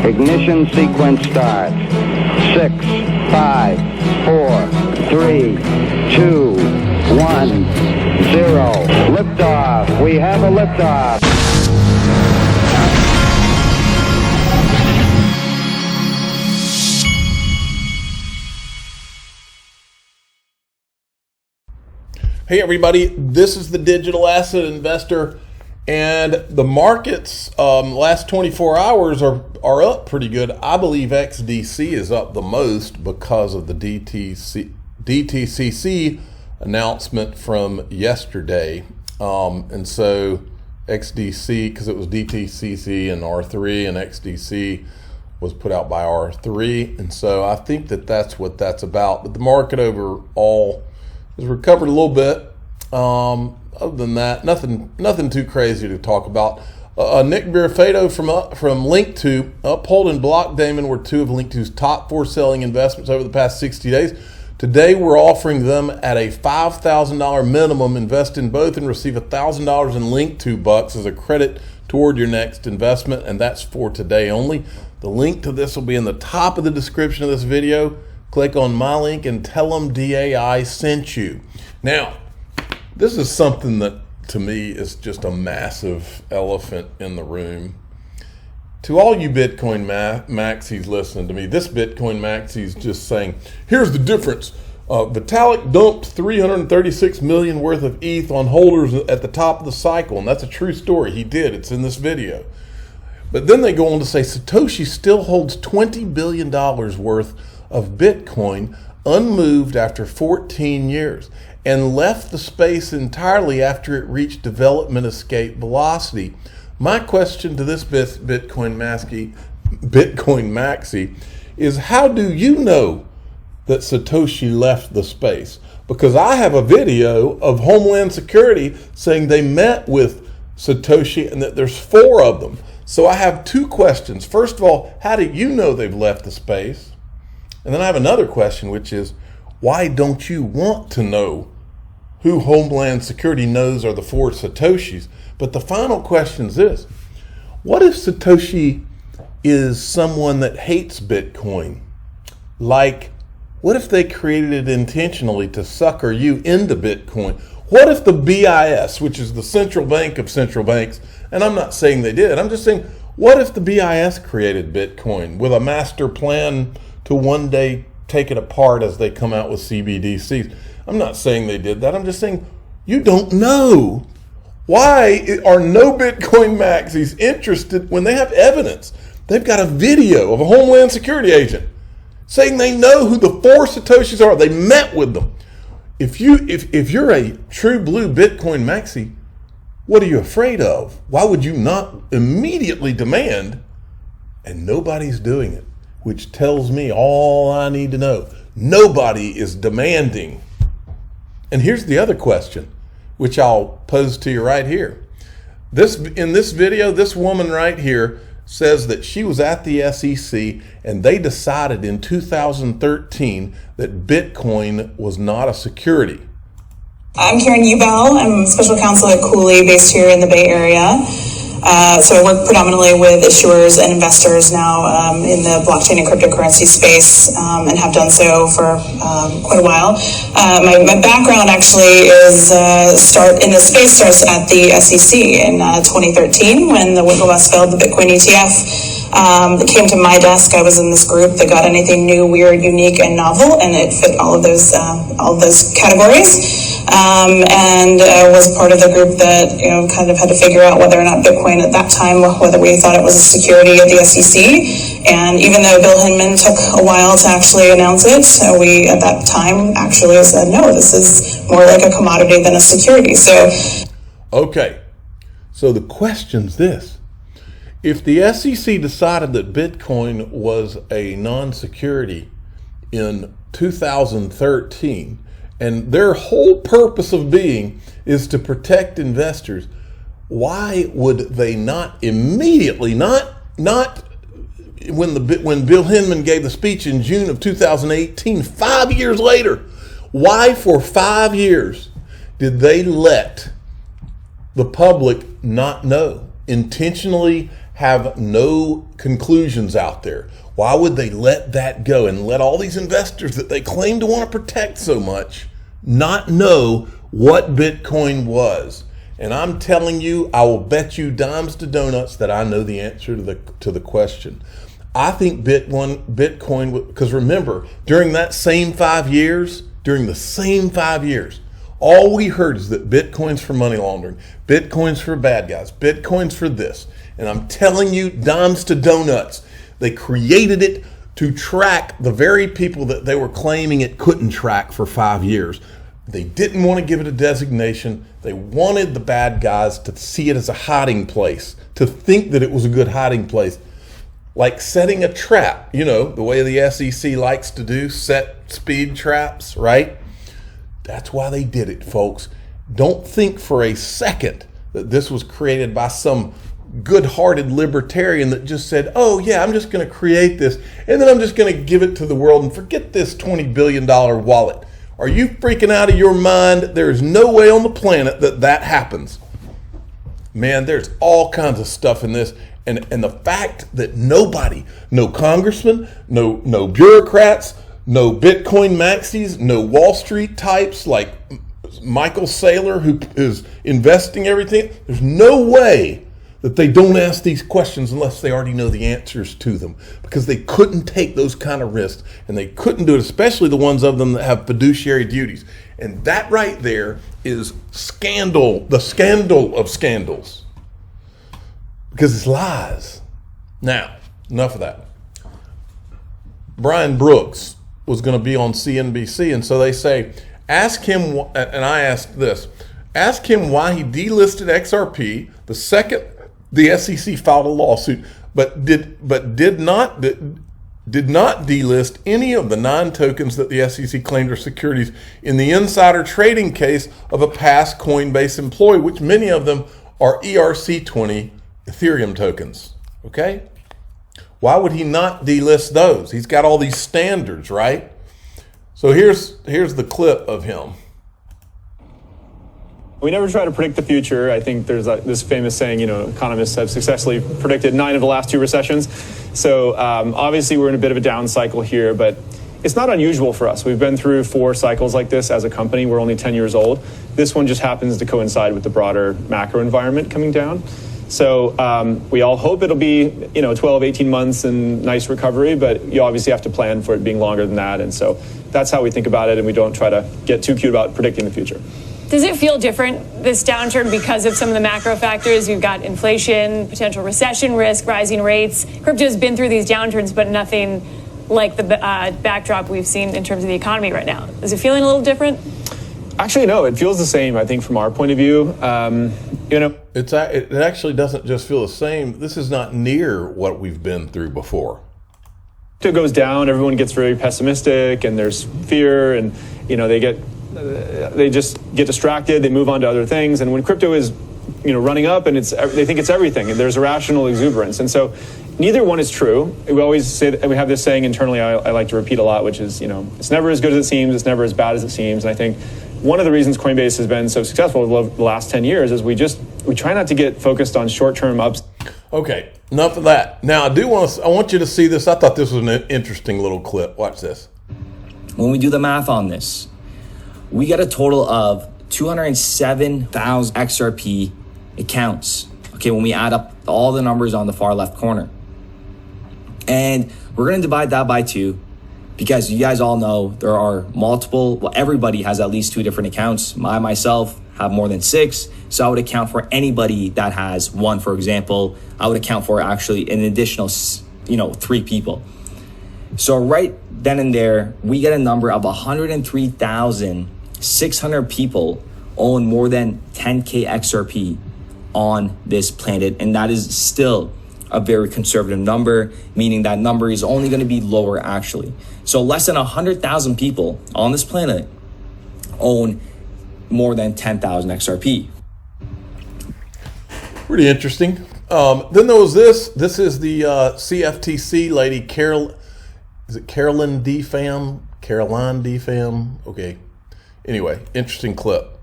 Ignition sequence starts. 6, 5, 4, 3, 2, 1, 0. Liftoff. We have a liftoff. Hey everybody, this is the Digital Asset Investor, and the markets last 24 hours are up pretty good. I believe XDC is up the most because of the DTCC announcement from yesterday. And so XDC, because it was DTCC and R3, and XDC was put out by R3. And so I think that that's what that's about. But the market overall has recovered a little bit. Other than that, nothing too crazy to talk about. Nick Birafedo from Linqto, Uphold and Blockdaemon were two of Linqto's top 4 selling investments over the past 60 days. Today, we're offering them at a $5,000 minimum. Invest in both and receive $1,000 in Linqto bucks as a credit toward your next investment, and that's for today only. The link to this will be in the top of the description of this video. Click on my link and tell them DAI sent you. Now, this is something that to me is just a massive elephant in the room. To all you Bitcoin maxis listening to me, this Bitcoin maxi is just saying, here's the difference. Vitalik dumped 336 million worth of ETH on holders at the top of the cycle, and that's a true story. He did. It's in this video. But then they go on to say Satoshi still holds $20 billion worth of Bitcoin unmoved after 14 years and left the space entirely after it reached development escape velocity. My question to this Bitcoin maxi is, how do you know that Satoshi left the space? Because I have a video of Homeland Security saying they met with Satoshi and that there's 4 of them. So I have 2 questions. First of all, how do you know they've left the space? And then I have another question, which is, why don't you want to know who Homeland Security knows are the 4 Satoshis? But the final question is this: what if Satoshi is someone that hates Bitcoin? Like, what if they created it intentionally to sucker you into Bitcoin? What if the BIS, which is the central bank of central banks, and I'm not saying they did, I'm just saying, what if the BIS created Bitcoin with a master plan to one day take it apart as they come out with CBDCs? I'm not saying they did that. I'm just saying you don't know. Why are no Bitcoin maxis interested when they have evidence? They've got a video of a Homeland Security agent saying they know who the 4 Satoshis are. They met with them. If you're a true blue Bitcoin maxi, what are you afraid of? Why would you not immediately demand? And nobody's doing it, which tells me all I need to know. Nobody is demanding. And here's the other question, which I'll pose to you right here. In this video, this woman right here says that she was at the SEC and they decided in 2013 that Bitcoin was not a security. I'm Karen Ubell. I'm special counsel at Cooley, based here in the Bay Area. So I work predominantly with issuers and investors now in the blockchain and cryptocurrency space, and have done so for quite a while. My background actually is in the space starts at the SEC in 2013 when the Winklevoss failed the Bitcoin ETF. That came to my desk. I was in this group that got anything new, weird, unique, and novel, and it fit all of those categories. And was part of the group that kind of had to figure out whether or not Bitcoin at that time, whether we thought it was a security at the SEC. And even though Bill Hinman took a while to actually announce it, we at that time actually said, no, this is more like a commodity than a security. So, okay, so the question's this: if the SEC decided that Bitcoin was a non-security in 2013, and their whole purpose of being is to protect investors, why would they not immediately, not when Bill Hinman gave the speech in June of 2018, 5 years later, why for 5 years did they let the public not know, intentionally have no conclusions out there? Why would they let that go and let all these investors that they claim to want to protect so much not know what Bitcoin was? And I'm telling you, I will bet you dimes to donuts that I know the answer to the question. I think Bitcoin, because remember, during the same 5 years, all we heard is that Bitcoin's for money laundering, Bitcoin's for bad guys, Bitcoin's for this. And I'm telling you, dimes to donuts, they created it to track the very people that they were claiming it couldn't track for 5 years. They didn't want to give it a designation. They wanted the bad guys to see it as a hiding place, to think that it was a good hiding place. Like setting a trap, you know, the way the SEC likes to do, set speed traps, right? That's why they did it, folks. Don't think for a second that this was created by some good-hearted libertarian that just said, oh yeah, I'm just going to create this and then I'm just going to give it to the world and forget this $20 billion wallet. Are you freaking out of your mind? There is no way on the planet that happens. Man, there's all kinds of stuff in this. And the fact that nobody, no congressman, no bureaucrats, no Bitcoin maxis, no Wall Street types like Michael Saylor who is investing everything, there's no way that they don't ask these questions unless they already know the answers to them, because they couldn't take those kind of risks, and they couldn't do it, especially the ones of them that have fiduciary duties. And that right there is scandal, the scandal of scandals. Because it's lies. Now, enough of that. Brian Brooks was going to be on CNBC, and so they say, ask him, and I asked this, ask him why he delisted XRP the second the SEC filed a lawsuit, but did not delist any of the 9 tokens that the SEC claimed are securities in the insider trading case of a past Coinbase employee, which many of them are ERC20 Ethereum tokens. Okay? Why would he not delist those? He's got all these standards, right? So here's the clip of him. We never try to predict the future. I think there's this famous saying, you know, economists have successfully predicted 9 of the last 2 recessions. So obviously we're in a bit of a down cycle here, but it's not unusual for us. We've been through 4 cycles like this as a company. We're only 10 years old. This one just happens to coincide with the broader macro environment coming down. So we all hope it'll be, 12, 18 months and nice recovery, but you obviously have to plan for it being longer than that. And so that's how we think about it, and we don't try to get too cute about predicting the future. Does it feel different, this downturn, because of some of the macro factors? You've got inflation, potential recession risk, rising rates. Crypto's been through these downturns, but nothing like the backdrop we've seen in terms of the economy right now. Is it feeling a little different? Actually, no, it feels the same, I think, from our point of view. It actually doesn't just feel the same. This is not near what we've been through before. It goes down, everyone gets very pessimistic, and there's fear, and they just get distracted, they move on to other things. And when crypto is running up, and they think it's everything, and there's irrational exuberance. And so neither one is true. We always say that, we have this saying internally I like to repeat a lot, which is, it's never as good as it seems, it's never as bad as it seems. And I think one of the reasons Coinbase has been so successful over the last 10 years is we try not to get focused on short-term ups. Okay, enough of that. Now I want you to see this. I thought this was an interesting little clip. Watch this. When we do the math on this, we get a total of 207,000 XRP accounts. Okay, when we add up all the numbers on the far left corner. And we're going to divide that by 2 because you guys all know there are everybody has at least 2 different accounts. Myself have more than 6. So I would account for anybody that has 1, for example. I would account for actually an additional, 3 people. So right then and there, we get a number of 103,600 people own more than 10K XRP on this planet. And that is still a very conservative number, meaning that number is only going to be lower actually. So less than 100,000 people on this planet own more than 10,000 XRP. Pretty interesting. Then there was this. This is the CFTC lady, Caroline DeFam? Caroline DeFam? Okay. Anyway, interesting clip.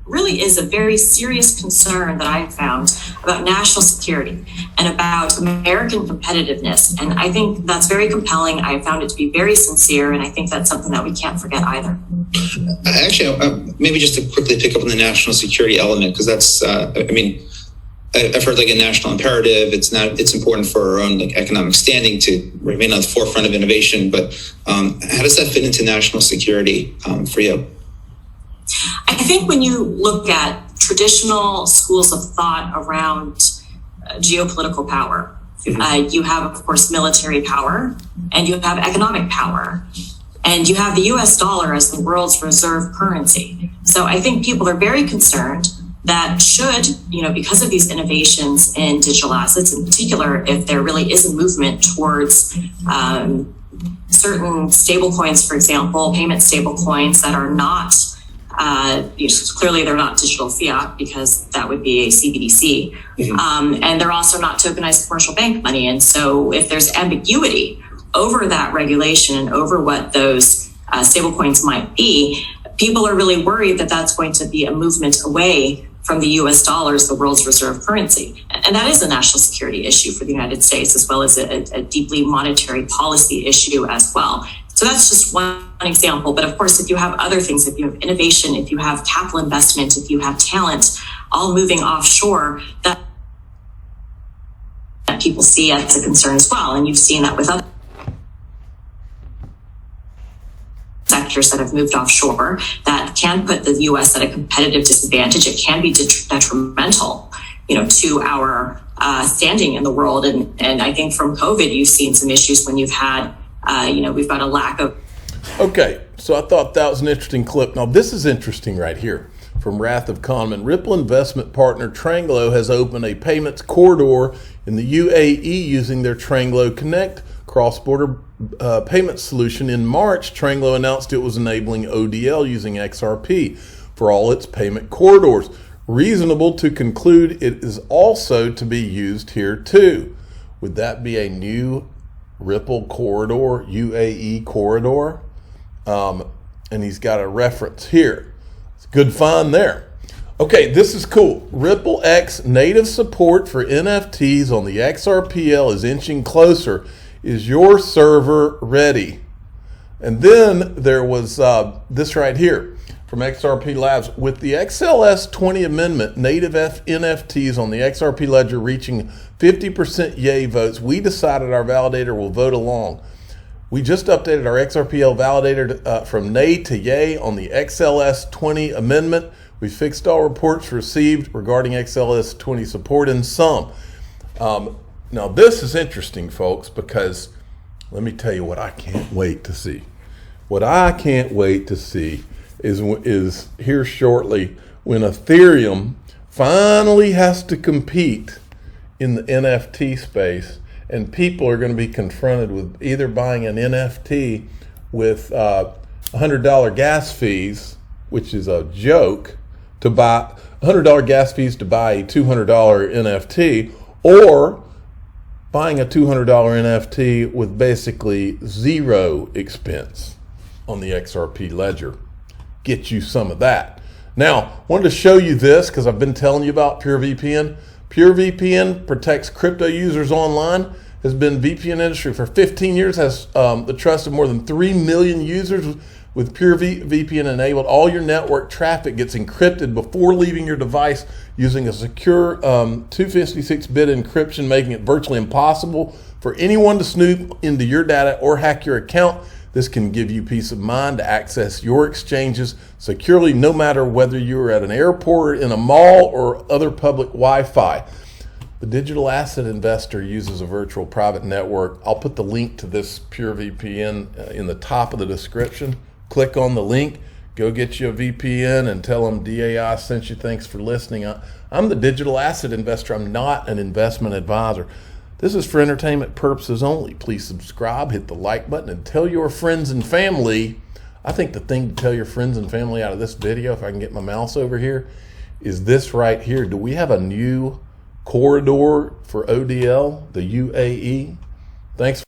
really is a very serious concern that I've found about national security and about American competitiveness. And I think that's very compelling. I found it to be very sincere, and I think that's something that we can't forget either. Actually, maybe just to quickly pick up on the national security element, because that's, I've heard like a national imperative. It's important for our own economic standing to remain on the forefront of innovation. But how does that fit into national security for you? I think when you look at traditional schools of thought around geopolitical power, you have, of course, military power, and you have economic power, and you have the US dollar as the world's reserve currency. So I think people are very concerned that should, because of these innovations in digital assets, in particular, if there really is a movement towards certain stable coins, for example, payment stable coins that are not, clearly they're not digital fiat, because that would be a CBDC. And they're also not tokenized commercial bank money. And so if there's ambiguity over that regulation and over what those stable coins might be, people are really worried that that's going to be a movement away from the US dollar as the world's reserve currency. And that is a national security issue for the United States, as well as a deeply monetary policy issue as well. So that's just one example. But of course, if you have other things, if you have innovation, if you have capital investment, if you have talent, all moving offshore, that people see as a concern as well. And you've seen that with other sectors that have moved offshore that can put the U.S. at a competitive disadvantage. It can be detrimental, to our standing in the world. And I think from COVID, you've seen some issues when you've had, we've got a lack of. Okay, so I thought that was an interesting clip. Now this is interesting right here from Wrath of Conman. Ripple investment partner Tranglo has opened a payments corridor in the UAE using their Tranglo Connect cross-border payment solution. In March, Tranglo announced it was enabling ODL using XRP for all its payment corridors. Reasonable to conclude it is also to be used here too. Would that be a new Ripple corridor, UAE corridor? And he's got a reference here. It's a good find there. Okay, this is cool. Ripple X native support for NFTs on the XRPL is inching closer. Is your server ready? And then there was this right here from XRP Labs. With the XLS 20 amendment, native NFTs on the XRP ledger reaching 50% yay votes, we decided our validator will vote along. We just updated our XRPL validator from nay to yay on the XLS 20 amendment. We fixed all reports received regarding XLS 20 support in some. Now this is interesting, folks, because let me tell you what I can't wait to see. What I can't wait to see is here shortly when Ethereum finally has to compete in the NFT space, and people are going to be confronted with either buying an NFT with $100 gas fees, which is a joke, to buy $100 gas fees to buy a $200 NFT, or buying a $200 NFT with basically zero expense on the XRP ledger. Get you some of that. Now, wanted to show you this because I've been telling you about PureVPN. PureVPN protects crypto users online, has been VPN industry for 15 years, has the trust of more than 3 million users. With PureVPN enabled, all your network traffic gets encrypted before leaving your device using a secure 256-bit encryption, making it virtually impossible for anyone to snoop into your data or hack your account. This can give you peace of mind to access your exchanges securely, no matter whether you're at an airport, in a mall, or other public Wi-Fi. The digital asset investor uses a virtual private network. I'll put the link to this PureVPN in the top of the description. Click on the link, go get you a VPN, and tell them DAI sent you. Thanks for listening. I'm the digital asset investor. I'm not an investment advisor. This is for entertainment purposes only. Please subscribe, hit the like button, and tell your friends and family. I think the thing to tell your friends and family out of this video, if I can get my mouse over here, is this right here. Do we have a new corridor for ODL, the UAE? Thanks.